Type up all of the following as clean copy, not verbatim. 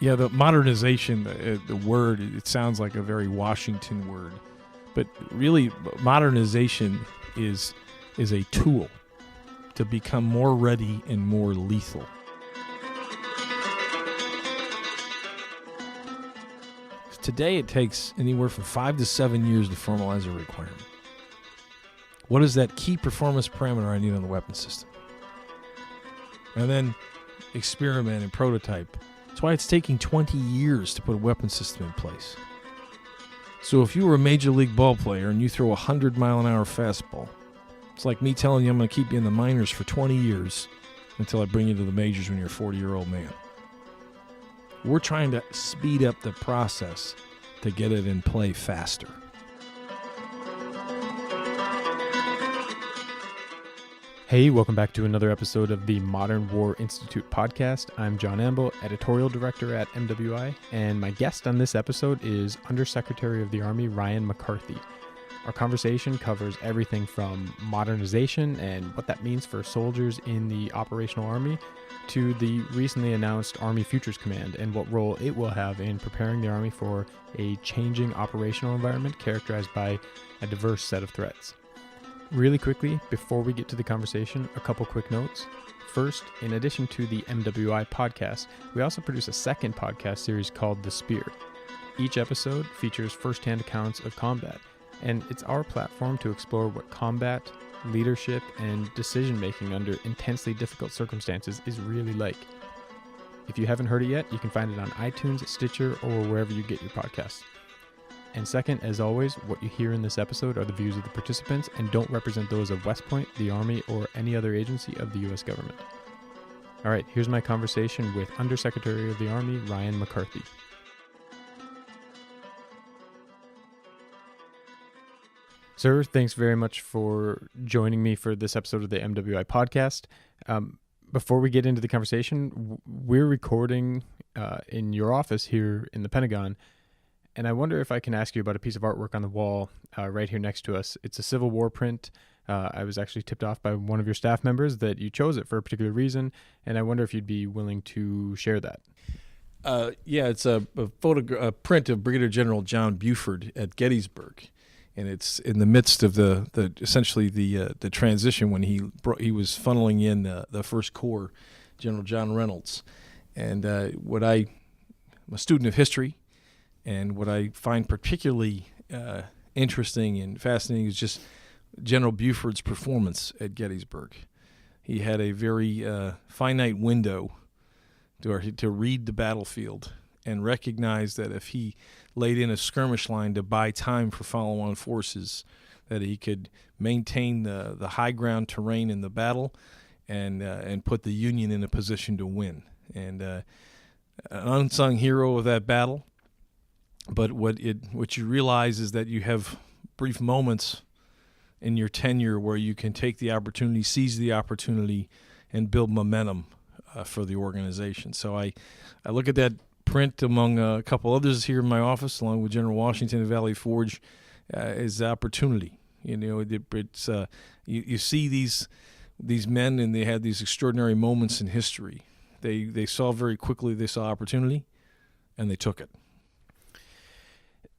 Yeah, the modernization, the word, it sounds like a very Washington word. But really, modernization is a tool to become more ready and more lethal. Today, it takes anywhere from 5 to 7 years to formalize a requirement. What is that key performance parameter I need on the weapon system? And then experiment and prototype. That's why it's taking 20 years to put a weapon system in place. So if you were a major league ball player and you throw a 100-mile-an-hour fastball, it's like me telling you I'm going to keep you in the minors for 20 years until I bring you to the majors when you're a 40-year-old man. We're trying to speed up the process to get it in play faster. Hey, welcome back to another episode of the Modern War Institute podcast. I'm John Amble, editorial director at MWI, and my guest on this episode is Undersecretary of the Army Ryan McCarthy. Our conversation covers everything from modernization and what that means for soldiers in the operational Army to the recently announced Army Futures Command and what role it will have in preparing the Army for a changing operational environment characterized by a diverse set of threats. Really quickly, before we get to the conversation, a couple quick notes. First, in addition to the MWI podcast, we also produce a second podcast series called The Spear. Each episode features firsthand accounts of combat, and it's our platform to explore what combat, leadership, and decision-making under intensely difficult circumstances is really like. If you haven't heard it yet, you can find it on iTunes, Stitcher, or wherever you get your podcasts. And second, as always, what you hear in this episode are the views of the participants and don't represent those of West Point, the Army, or any other agency of the U.S. government. All right, here's my conversation with Undersecretary of the Army, Ryan McCarthy. Sir, thanks very much for joining me for this episode of the MWI podcast. Before we get into the conversation, we're recording in your office here in the Pentagon. And I wonder if I can ask you about a piece of artwork on the wall right here next to us. It's a Civil War print. I was actually tipped off by one of your staff members that you chose it for a particular reason, and I wonder if you'd be willing to share that. It's a print of Brigadier General John Buford at Gettysburg, and it's in the midst of the transition when he was funneling in the First Corps, General John Reynolds. And I'm a student of history. And what I find particularly interesting and fascinating is just General Buford's performance at Gettysburg. He had a very finite window to read the battlefield and recognize that if he laid in a skirmish line to buy time for follow-on forces, that he could maintain the high ground terrain in the battle and put the Union in a position to win. And an unsung hero of that battle. But what you realize is that you have brief moments in your tenure where you can take the opportunity, seize the opportunity, and build momentum for the organization. So I look at that print among a couple others here in my office, along with General Washington and Valley Forge, as opportunity. It's you see these men, and they had these extraordinary moments in history. They saw very quickly, they saw opportunity, and they took it.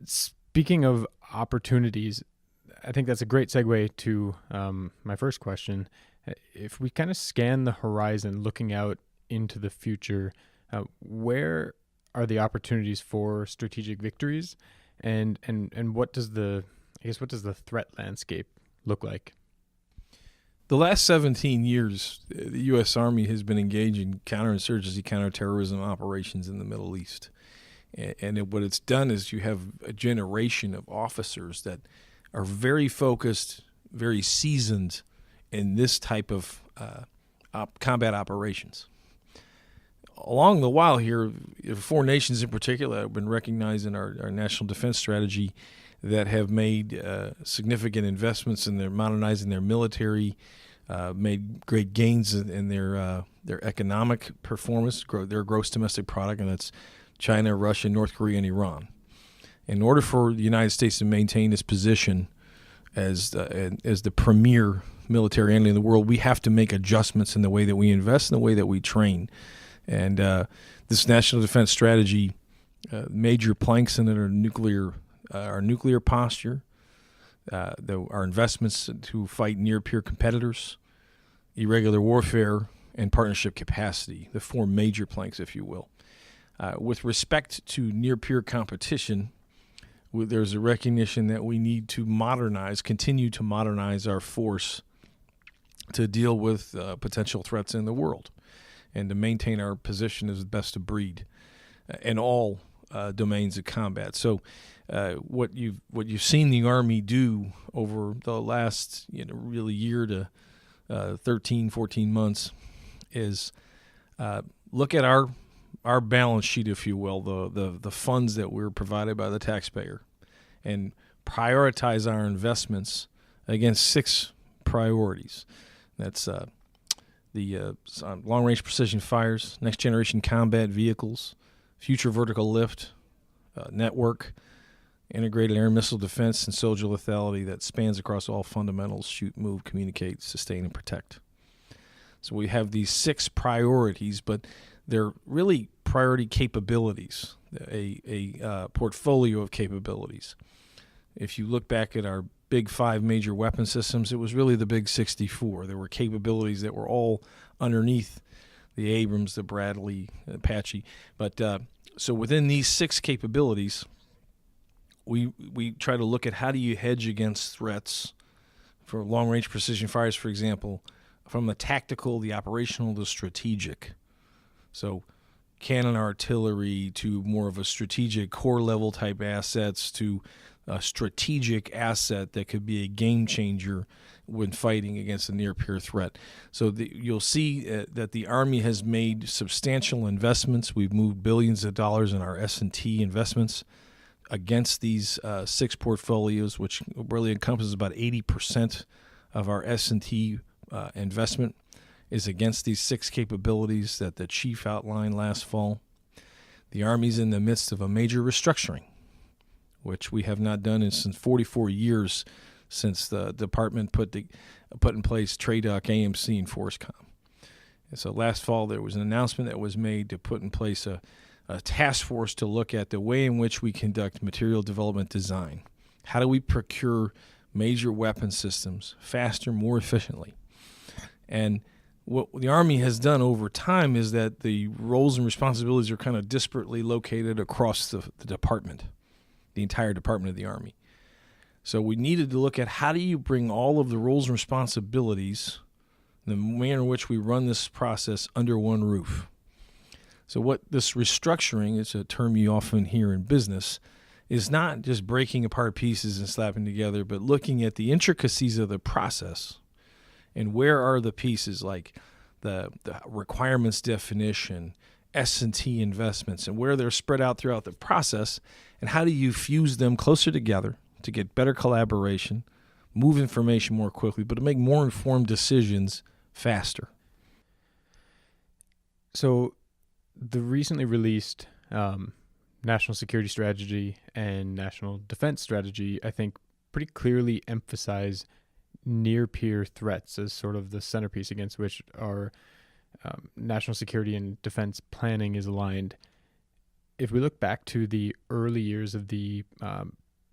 Speaking of opportunities, I think that's a great segue to my first question. If we kind of scan the horizon, looking out into the future, where are the opportunities for strategic victories, and what does the threat landscape look like? The last 17 years, the U.S. Army has been engaged in counterinsurgency, counterterrorism operations in the Middle East. And what it's done is you have a generation of officers that are very focused, very seasoned in this type of combat operations. Along the while here, 4 nations in particular have been recognized in our national defense strategy that have made significant investments in their modernizing their military, made great gains in their economic performance, their gross domestic product, and that's China, Russia, North Korea, and Iran. In order for the United States to maintain its position as the premier military entity in the world, we have to make adjustments in the way that we invest, in the way that we train. And This national defense strategy, major planks in it are our nuclear posture, our investments to fight near-peer competitors, irregular warfare, and partnership capacity, the four major planks, if you will. With respect to near-peer competition, there's a recognition that we need to continue to modernize our force to deal with potential threats in the world and to maintain our position as the best of breed in all domains of combat. So what you've seen the Army do over the last really year to 13, 14 months is look at our balance sheet, if you will, the funds that we're provided by the taxpayer, and prioritize our investments against 6 priorities. That's the long-range precision fires, next-generation combat vehicles, future vertical lift, network, integrated air missile defense, and soldier lethality that spans across all fundamentals: shoot, move, communicate, sustain, and protect. So we have these 6 priorities, but they're really priority capabilities, a portfolio of capabilities. If you look back at our big 5 major weapon systems, it was really the big 64. There were capabilities that were all underneath the Abrams, the Bradley, the Apache. But so within these 6 capabilities, we try to look at how do you hedge against threats for long-range precision fires, for example, from the tactical, the operational, the strategic. So cannon artillery to more of a strategic core level type assets to a strategic asset that could be a game changer when fighting against a near-peer threat. So you'll see that the Army has made substantial investments. We've moved billions of dollars in our S&T investments against these 6 portfolios, which really encompasses about 80% of our S&T investment is against these 6 capabilities that the chief outlined last fall. The Army's in the midst of a major restructuring, which we have not done since 44 years since the department put in place TRADOC, AMC, and FORSCOM. And so last fall there was an announcement that was made to put in place a task force to look at the way in which we conduct material development design. How do we procure major weapon systems faster, more efficiently? And what the Army has done over time is that the roles and responsibilities are kind of disparately located across the department, the entire department of the Army. So we needed to look at how do you bring all of the roles and responsibilities, the manner in which we run this process under one roof. So what this restructuring, is a term you often hear in business, is not just breaking apart pieces and slapping together, but looking at the intricacies of the process and where are the pieces like the requirements definition, S&T investments, and where they're spread out throughout the process, and how do you fuse them closer together to get better collaboration, move information more quickly, but to make more informed decisions faster. So the recently released National Security Strategy and National Defense Strategy, I think, pretty clearly emphasize near-peer threats as sort of the centerpiece against which our national security and defense planning is aligned. If we look back to the early years of the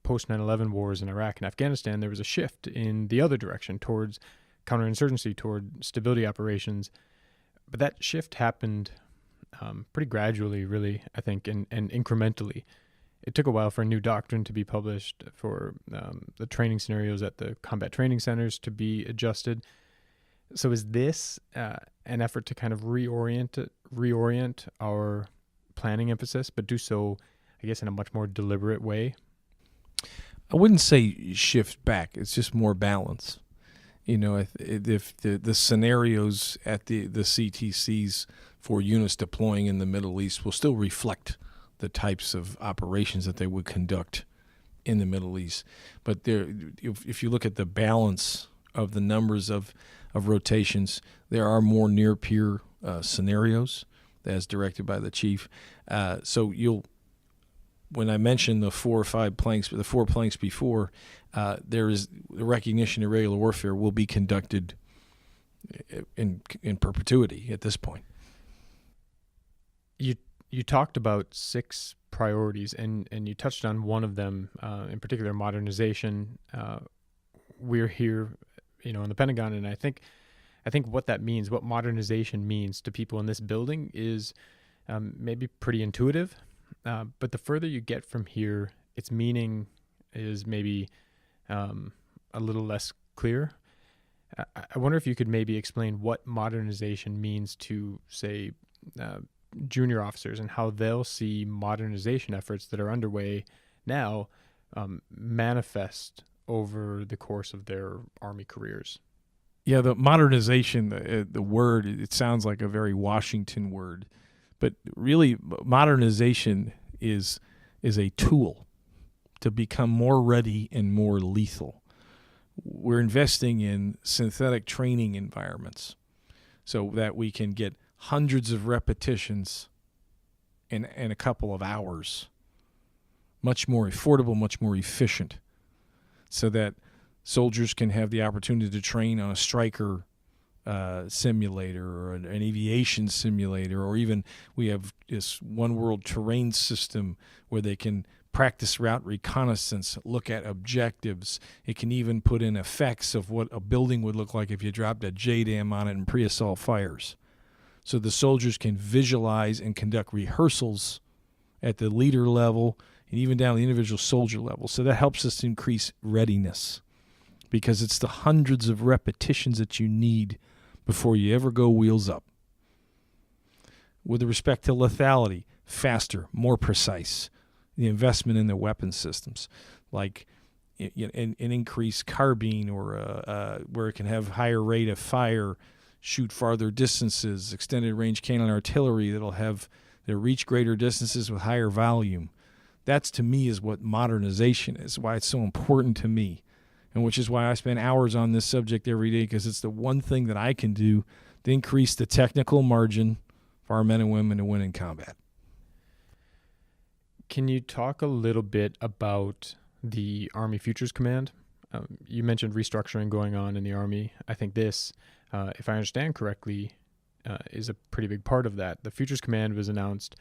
post 9/11 wars in Iraq and Afghanistan, there was a shift in the other direction towards counterinsurgency, toward stability operations. But that shift happened pretty gradually, really, I think, and incrementally. It took a while for a new doctrine to be published, for the training scenarios at the combat training centers to be adjusted. So is this an effort to kind of reorient our planning emphasis, but do so, I guess, in a much more deliberate way? I wouldn't say shift back. It's just more balance. You know, if the scenarios at the CTCs for units deploying in the Middle East will still reflect the types of operations that they would conduct in the Middle East. But if you look at the balance of the numbers of rotations, there are more near-peer scenarios as directed by the chief. So when I mentioned the 4 or 5 planks, the 4 planks before, there is the recognition of irregular warfare will be conducted in perpetuity at this point. You talked about 6 priorities, and you touched on one of them, in particular, modernization. We're here, in the Pentagon, and I think what that means, what modernization means to people in this building is maybe pretty intuitive. But the further you get from here, its meaning is maybe a little less clear. I wonder if you could maybe explain what modernization means to, say, junior officers, and how they'll see modernization efforts that are underway now manifest over the course of their Army careers. Yeah, the modernization, the word, it sounds like a very Washington word, but really modernization is a tool to become more ready and more lethal. We're investing in synthetic training environments so that we can get hundreds of repetitions in a couple of hours, much more affordable, much more efficient, so that soldiers can have the opportunity to train on a Stryker simulator or an aviation simulator, or even we have this one world terrain system where they can practice route reconnaissance, look at objectives. It can even put in effects of what a building would look like if you dropped a JDAM on it in pre-assault fires. So the soldiers can visualize and conduct rehearsals at the leader level and even down to the individual soldier level. So that helps us to increase readiness, because it's the hundreds of repetitions that you need before you ever go wheels up. With respect to lethality, faster, more precise. The investment in the weapon systems, like an increased carbine, or where it can have higher rate of fire, shoot farther distances, extended range cannon artillery that'll reach greater distances with higher volume. That's, to me, is what modernization is, why it's so important to me, and which is why I spend hours on this subject every day, because it's the one thing that I can do to increase the technical margin for our men and women to win in combat. Can you talk a little bit about the Army Futures Command? You mentioned restructuring going on in the Army. I think this, if I understand correctly, is a pretty big part of that. The Futures Command was announced,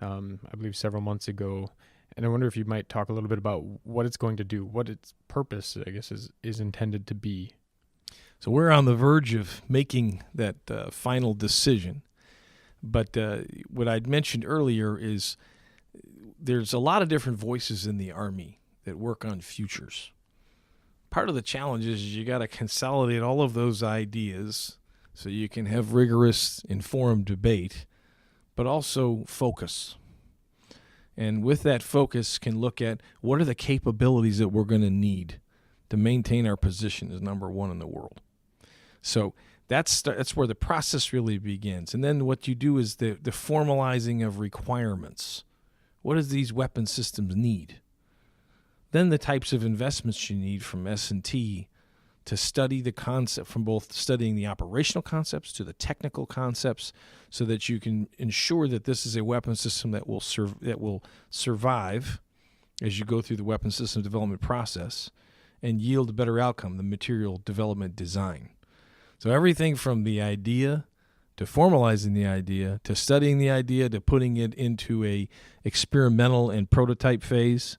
I believe, several months ago, and I wonder if you might talk a little bit about what it's going to do, what its purpose, I guess, is intended to be. So we're on the verge of making that final decision. But what I'd mentioned earlier is there's a lot of different voices in the Army that work on futures. Part of the challenge is you got to consolidate all of those ideas so you can have rigorous, informed debate, but also focus. And with that focus can look at what are the capabilities that we're going to need to maintain our position as number one in the world. So that's where the process really begins. And then what you do is the formalizing of requirements. What does these weapon systems need? Then the types of investments you need from S&T to study the concept, from both studying the operational concepts to the technical concepts, so that you can ensure that this is a weapon system that will survive as you go through the weapon system development process and yield a better outcome, the material development design. So everything from the idea to formalizing the idea, to studying the idea, to putting it into a experimental and prototype phase,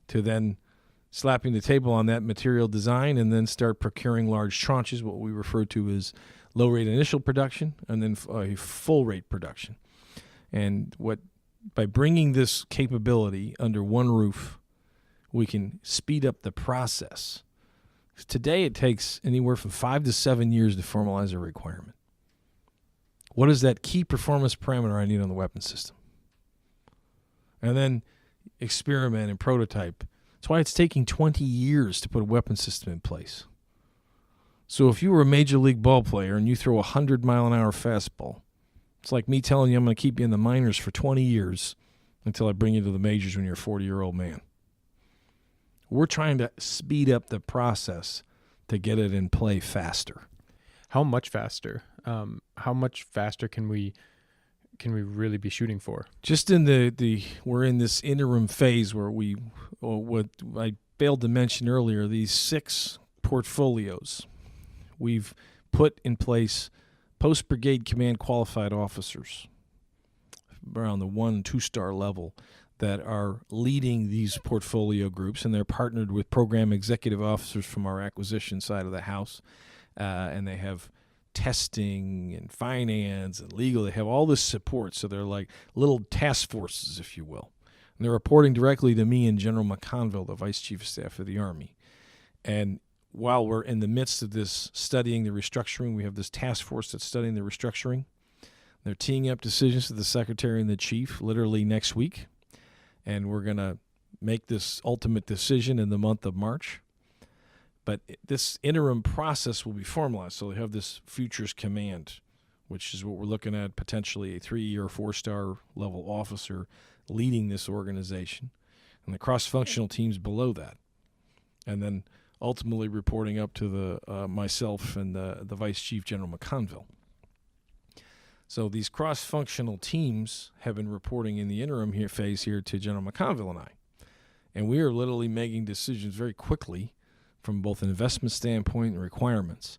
to then slapping the table on that material design, and then start procuring large tranches, what we refer to as low-rate initial production, and then a full-rate production. And by bringing this capability under one roof, we can speed up the process. Today, it takes anywhere from 5 to 7 years to formalize a requirement. What is that key performance parameter I need on the weapon system? And then experiment and prototype. That's why it's taking 20 years to put a weapon system in place. So if you were a major league ball player and you throw a 100-mile-an-hour fastball, it's like me telling you I'm going to keep you in the minors for 20 years until I bring you to the majors when you're a 40-year-old man. We're trying to speed up the process to get it in play faster. How much faster? How much faster can we really be shooting for? Just in we're in this interim phase where what I failed to mention earlier, these 6 portfolios. We've put in place post-brigade command qualified officers, around the 1 and 2 star level that are leading these portfolio groups, and they're partnered with program executive officers from our acquisition side of the house, and they have testing and finance and legal. They have all this support, so they're like little task forces, if you will. And they're reporting directly to me and General McConville, the Vice Chief of Staff of the Army. And while we're in the midst of this studying the restructuring, we have this task force that's studying the restructuring. They're teeing up decisions to the Secretary and the Chief literally next week, and we're going to make this ultimate decision in the month of March. But this interim process will be formalized. So they have this Futures Command, which is what we're looking at, potentially a 3 or 4 star level officer leading this organization, and the cross-functional teams below that. And then ultimately reporting up to the myself and the Vice Chief General McConville. So these cross-functional teams have been reporting in the interim phase here to General McConville and I. And we are literally making decisions very quickly from both an investment standpoint and requirements.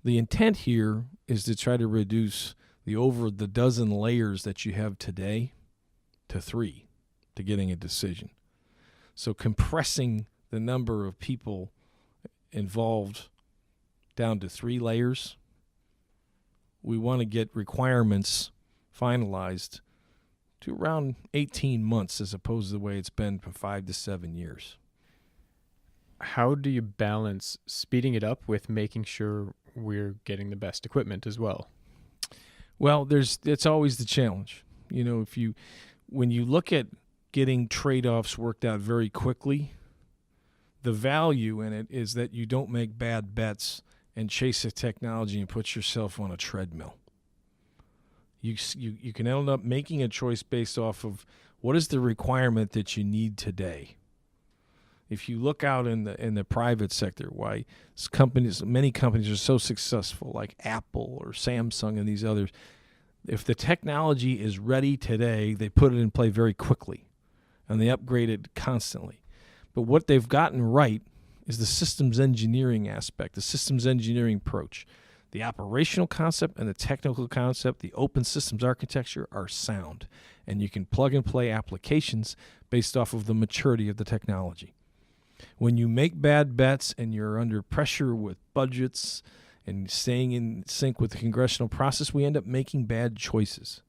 The intent here is to try to reduce over the dozen layers that you have today to 3 to getting a decision. So compressing the number of people involved down to 3 layers. We want to get requirements finalized to around 18 months as opposed to the way it's been from 5 to 7 years. How do you balance speeding it up with making sure we're getting the best equipment as well? Well, it's always the challenge. You know, when you look at getting trade-offs worked out very quickly, the value in it is that you don't make bad bets and chase a technology and put yourself on a treadmill. You can end up making a choice based off of what is the requirement that you need today. If you look out in the private sector, why many companies are so successful, like Apple or Samsung and these others, if the technology is ready today, they put it in play very quickly, and they upgrade it constantly. But what they've gotten right is the systems engineering aspect, the systems engineering approach. The operational concept and the technical concept, the open systems architecture are sound, and you can plug and play applications based off of the maturity of the technology. When you make bad bets and you're under pressure with budgets and staying in sync with the congressional process, we end up making bad choices.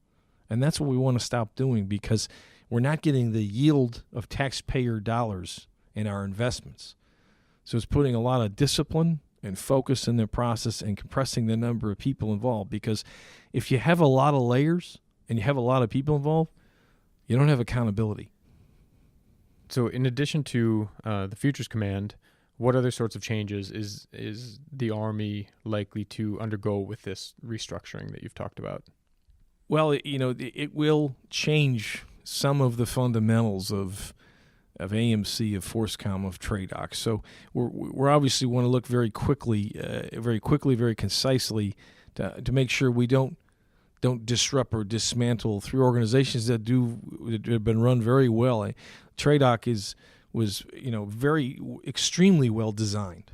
And that's what we want to stop doing, because we're not getting the yield of taxpayer dollars in our investments. So it's putting a lot of discipline and focus in the process and compressing the number of people involved, because if you have a lot of layers and you have a lot of people involved, you don't have accountability. So in addition to the Futures Command, what other sorts of changes is the Army likely to undergo with this restructuring that you've talked about? Well, it will change some of the fundamentals of AMC, of FORSCOM, of TRADOC. So we're obviously want to look very quickly, very concisely to make sure we don't disrupt or dismantle 3 organizations that have been run very well. TRADOC was extremely well designed.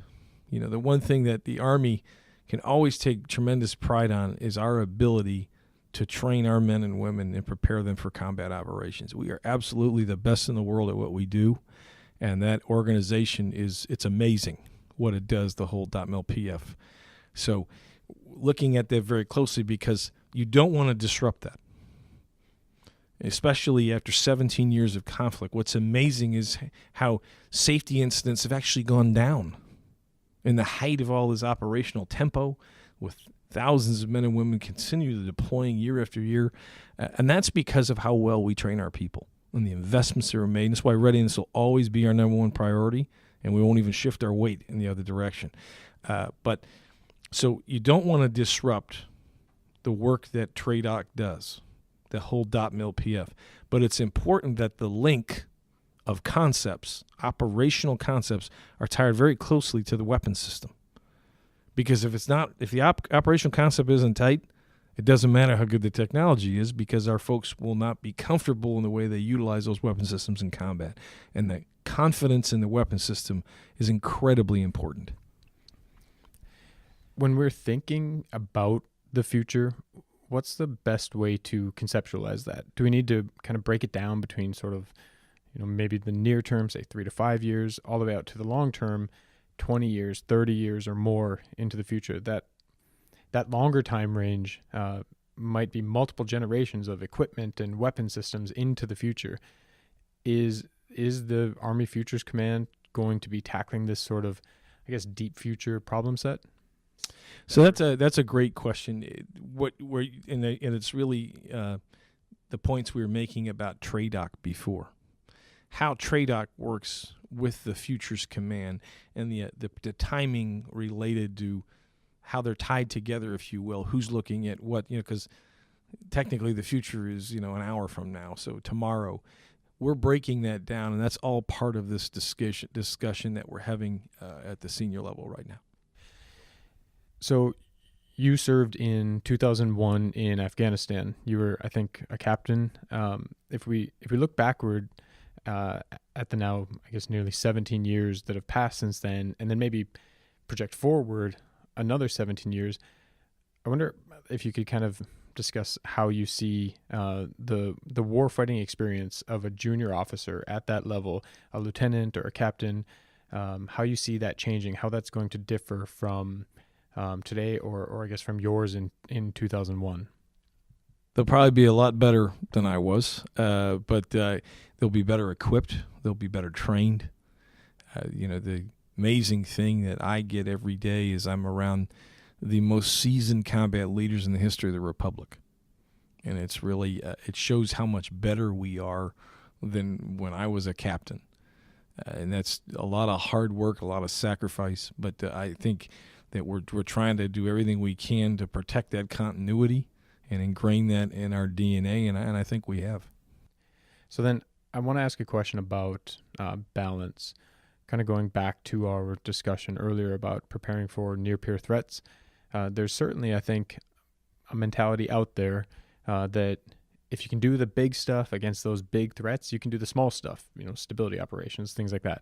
The one thing that the Army can always take tremendous pride on is our ability to train our men and women and prepare them for combat operations. We are absolutely the best in the world at what we do, and that organization it's amazing what it does, the whole .mil-PF. So looking at that very closely, because you don't want to disrupt that, especially after 17 years of conflict. What's amazing is how safety incidents have actually gone down in the height of all this operational tempo, with thousands of men and women continually deploying year after year. And that's because of how well we train our people and the investments that are made. And that's why readiness will always be our number one priority, and we won't even shift our weight in the other direction. So you don't want to disrupt the work that TRADOC does, the whole .mil-PF. But it's important that the link of concepts, operational concepts, are tied very closely to the weapon system. Because if the operational concept isn't tight, it doesn't matter how good the technology is, because our folks will not be comfortable in the way they utilize those weapon systems in combat. And the confidence in the weapon system is incredibly important. When we're thinking about the future, what's the best way to conceptualize that? Do we need to kind of break it down between sort of, maybe the near term, say 3 to 5 years, all the way out to the long term, 20 years, 30 years or more into the future? That longer time range might be multiple generations of equipment and weapon systems into the future. Is the Army Futures Command going to be tackling this sort of, I guess, deep future problem set? So that's a great question. And it's really the points we were making about TRADOC before, how TRADOC works with the Futures Command and the timing related to how they're tied together, if you will. Who's looking at what? Because technically the future is an hour from now, so tomorrow. We're breaking that down, and that's all part of this discussion that we're having at the senior level right now. So you served in 2001 in Afghanistan. You were, I think, a captain. If we look backward at the now, I guess, nearly 17 years that have passed since then, and then maybe project forward another 17 years, I wonder if you could kind of discuss how you see the warfighting experience of a junior officer at that level, a lieutenant or a captain, how you see that changing, how that's going to differ from today or I guess from yours in 2001. They'll probably be a lot better than I was, but they'll be better equipped. They'll be better trained. The amazing thing that I get every day is I'm around the most seasoned combat leaders in the history of the Republic. And it's really, it shows how much better we are than when I was a captain. And that's a lot of hard work, a lot of sacrifice. But I think that we're trying to do everything we can to protect that continuity and ingrain that in our DNA, and I think we have. So then I want to ask a question about balance, kind of going back to our discussion earlier about preparing for near-peer threats. There's certainly, I think, a mentality out there that if you can do the big stuff against those big threats, you can do the small stuff, stability operations, things like that.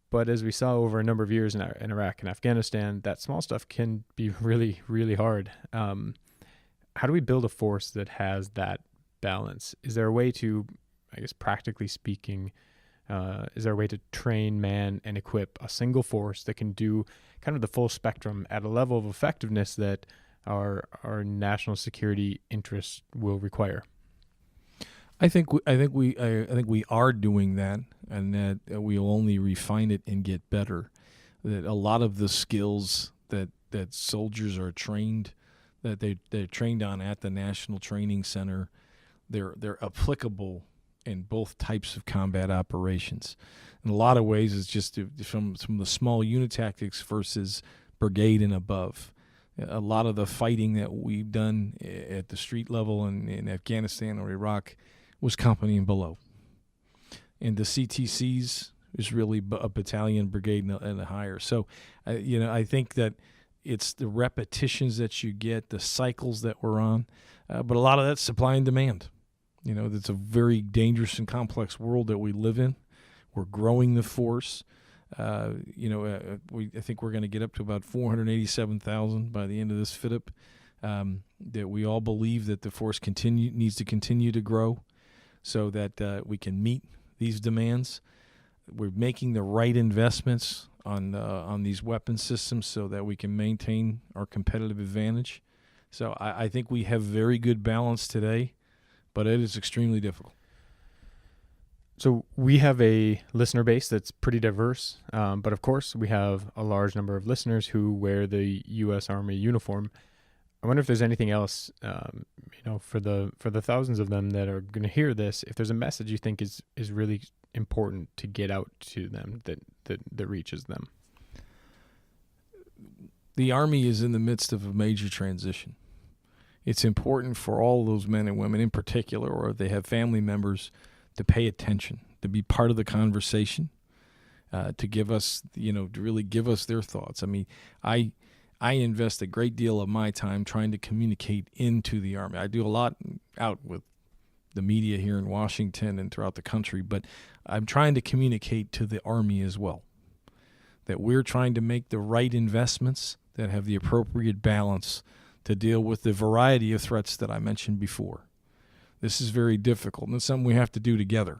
But as we saw over a number of years in Iraq and Afghanistan, that small stuff can be really, really hard. How do we build a force that has that balance? Is there a way to, I guess, practically speaking, is there a way to train, man, and equip a single force that can do kind of the full spectrum at a level of effectiveness that our national security interests will require? I think we are doing that, and that we'll only refine it and get better. That a lot of the skills that soldiers are trained, that they're trained on at the National Training Center, they're applicable in both types of combat operations. In a lot of ways, it's just from the small unit tactics versus brigade and above. A lot of the fighting that we've done at the street level in Afghanistan or Iraq was company and below. And the CTCs is really a battalion, brigade, and a higher. So, I think that it's the repetitions that you get, the cycles that we're on, but a lot of that's supply and demand. That's a very dangerous and complex world that we live in. We're growing the force. I think we're going to get up to about 487,000 by the end of this FIDIP. That we all believe that the force needs to continue to grow, so that we can meet these demands. We're making the right investments on these weapon systems so that we can maintain our competitive advantage. So I think we have very good balance today, but it is extremely difficult. So we have a listener base that's pretty diverse, but of course we have a large number of listeners who wear the U.S. Army uniform. I wonder if there's anything else, for the thousands of them that are going to hear this, if there's a message you think is really important to get out to them that reaches them. The Army is in the midst of a major transition. It's important for all those men and women in particular, or if they have family members, to pay attention, to be part of the conversation, to give us, to really give us their thoughts. I mean, I invest a great deal of my time trying to communicate into the Army. I do a lot out with the media here in Washington and throughout the country, but I'm trying to communicate to the Army as well, that we're trying to make the right investments that have the appropriate balance to deal with the variety of threats that I mentioned before. This is very difficult, and it's something we have to do together.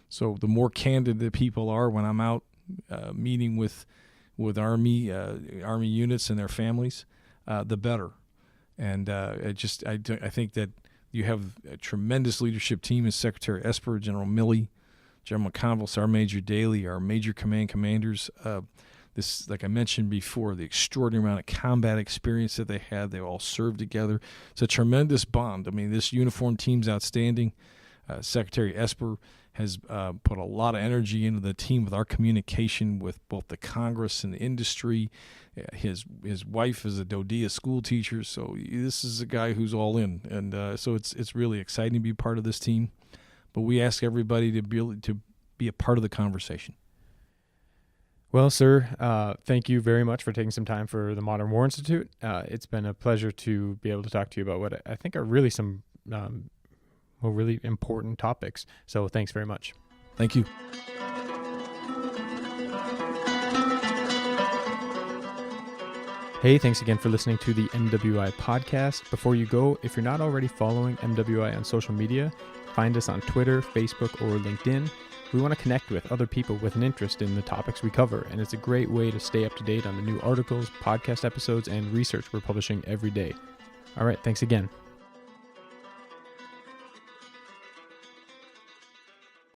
So the more candid the people are when I'm out meeting with Army units and their families, the better. And I think that you have a tremendous leadership team as Secretary Esper, General Milley, General McConville, our Major Daly, our major commanders. This, like I mentioned before, the extraordinary amount of combat experience that they had. They all served together. It's a tremendous bond. I mean, this uniform team's outstanding. Secretary Esper has put a lot of energy into the team with our communication with both the Congress and the industry. His wife is a Dodea school teacher, so this is a guy who's all in, and so it's really exciting to be part of this team. But we ask everybody to be a part of the conversation. Well, sir, thank you very much for taking some time for the Modern War Institute. It's been a pleasure to be able to talk to you about what I think are really some really important topics. So thanks very much. Thank you. Hey, thanks again for listening to the MWI Podcast. Before you go, if you're not already following MWI on social media, find us on Twitter, Facebook, or LinkedIn. We want to connect with other people with an interest in the topics we cover, and it's a great way to stay up to date on the new articles, podcast episodes, and research we're publishing every day. All right, thanks again.